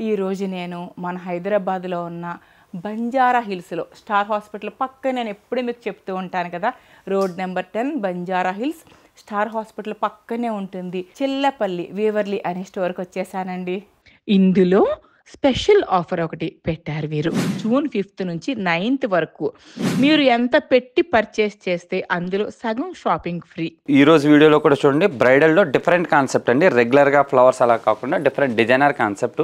ఈరోజు నేను మన హైదరాబాద్లో ఉన్న బంజారా హిల్స్లో స్టార్ హాస్పిటల్ పక్కన నేను ఎప్పుడూ మీకు చెప్తూ ఉంటాను కదా, road number 10 Banjara hills star hospital పక్కనే ఉంటుంది. చిల్లపల్లి వీవర్లీ అనే స్టోర్కి వచ్చేసానండి. ఇందులో స్పెషల్ ఆఫర్ ఒకటి పెట్టారు వీరు. జూన్ 5th నుంచి 9th వరకు మీరు ఎంత పెట్టి పర్చేస్ చేస్తే అందులో సగం షాపింగ్ ఫ్రీ. ఈరోజు వీడియోలో కూడా చూడండి, బ్రైడల్లో డిఫరెంట్ కాన్సెప్ట్ అండి. రెగ్యులర్గా ఫ్లవర్స్ అలా కాకుండా different designer concept.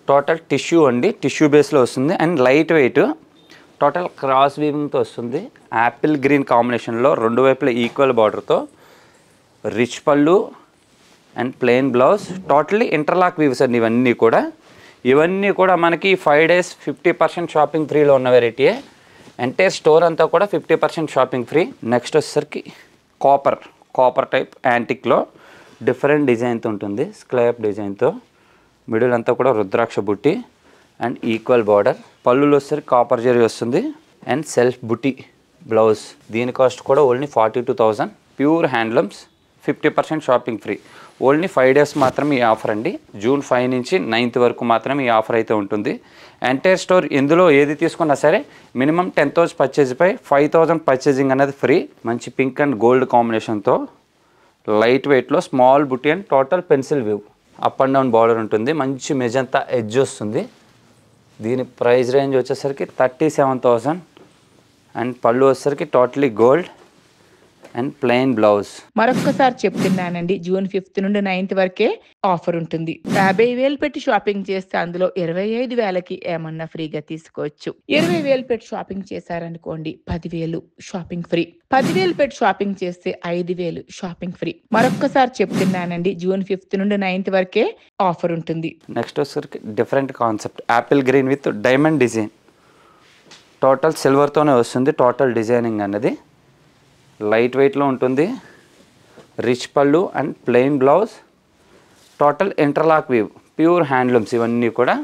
Total tissue అండి, టిష్యూ బేస్లో వస్తుంది and light weight. Total cross వీవింగ్తో వస్తుంది. యాపిల్ గ్రీన్ కాంబినేషన్లో రెండు వైపులా ఈక్వల్ బార్డర్తో రిచ్ పళ్ళు and plain blouse. Totally interlock weaves అండి ఇవన్నీ కూడా మనకి 5 days 50% షాపింగ్ ఫ్రీలో ఉన్న వెరైటీయే. ఎంటైర్ స్టోర్ అంతా కూడా 50% షాపింగ్ ఫ్రీ. నెక్స్ట్ వచ్చేసరికి కాపర్ టైప్ యాంటిక్లో డిఫరెంట్ డిజైన్తో ఉంటుంది. స్క్లాప్ డిజైన్తో మిడిల్ అంతా కూడా రుద్రాక్ష బుట్టి అండ్ ఈక్వల్ బార్డర్. పళ్ళులో వచ్చేసరికి కాపర్ జరీ వస్తుంది అండ్ సెల్ఫ్ బుట్టి బ్లౌజ్. దీని కాస్ట్ కూడా only 42,000. Pure handlooms, 50% shopping free. Only 5 days మాత్రమే ఈ ఆఫర్ అండి. జూన్ 5 నుంచి 9th వరకు మాత్రమే ఈ ఆఫర్ అయితే ఉంటుంది. ఎంటైర్ స్టోర్ ఎందులో ఏది తీసుకున్నా సరే మినిమం 10,000 పర్చేజ్పై 5,000 పర్చేజింగ్ అనేది ఫ్రీ. మంచి పింక్ అండ్ గోల్డ్ కాంబినేషన్తో లైట్ వెయిట్లో స్మాల్ బుట్టి and total pencil view. Up and down border ఉంటుంది. మంచి మెజంతా ఎడ్జ్ వస్తుంది. దీని ప్రైస్ రేంజ్ వచ్చేసరికి 37,000 అండ్ పళ్ళు వచ్చేసరికి totally gold and plain blouse. మరొక్కసారి చెప్తున్నానండి, జూన్ 5th నుండి 9th వరకే ఆఫర్ ఉంటుంది. 50,000 పెట్టి షాపింగ్ చేస్తే అందులో 25,000కి ఏమన్నా ఫ్రీగా తీసుకోవచ్చు. 20,000 పెట్టి షాపింగ్ చేశారనుకోండి 10,000 షాపింగ్ ఫ్రీ. 10,000 పెట్టి షాపింగ్ చేస్తే 5,000 షాపింగ్ ఫ్రీ. మరొక్కసారి చెప్తున్నానండి, జూన్ 5th నుండి 9th వరకే ఆఫర్ ఉంటుంది. నెక్స్ట్ వచ్చేసరికి different concept apple green with diamond design. Total సిల్వర్తోనే వస్తుంది. టోటల్ డిజైనింగ్ అన్నది లైట్ వెయిట్లో ఉంటుంది. రిచ్ పళ్ళు and plain blouse. Total interlock weave, pure handlooms ఇవన్నీ కూడా.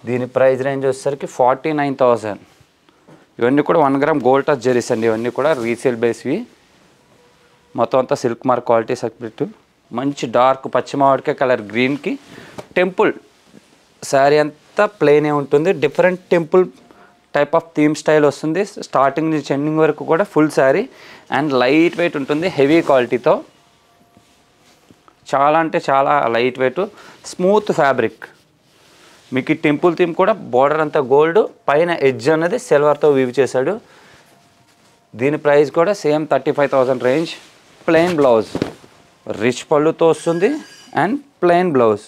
దీని ప్రైస్ రేంజ్ వచ్చేసరికి 49,000. ఇవన్నీ కూడా 1 gram గోల్డ్ టచ్ జెరీస్ అండి. ఇవన్నీ కూడా రీసేల్ బేస్వి. మొత్తం అంతా సిల్క్ మార్క్ క్వాలిటీ సబ్జెక్టు. మంచి డార్క్ పచ్చిమామిడికాయ కలర్ గ్రీన్కి టెంపుల్ శారీ అంతా ప్లెయినే ఉంటుంది. Different temple type of theme style వస్తుంది. స్టార్టింగ్ నుంచి ఎండింగ్ వరకు కూడా full sari and light wait ఉంటుంది. హెవీ క్వాలిటీతో చాలా అంటే చాలా లైట్ వెయిట్, స్మూత్ ఫ్యాబ్రిక్. మీకు ఈ టెంపుల్ థీమ్ కూడా బార్డర్ అంతా గోల్డ్, పైన ఎడ్జ్ అన్నది సిల్వర్తో వీవ్ చేశాడు. దీని ప్రైస్ కూడా same 35,000 range. Plain blouse, rich పళ్ళుతో వస్తుంది అండ్ ప్లెయిన్ బ్లౌజ్.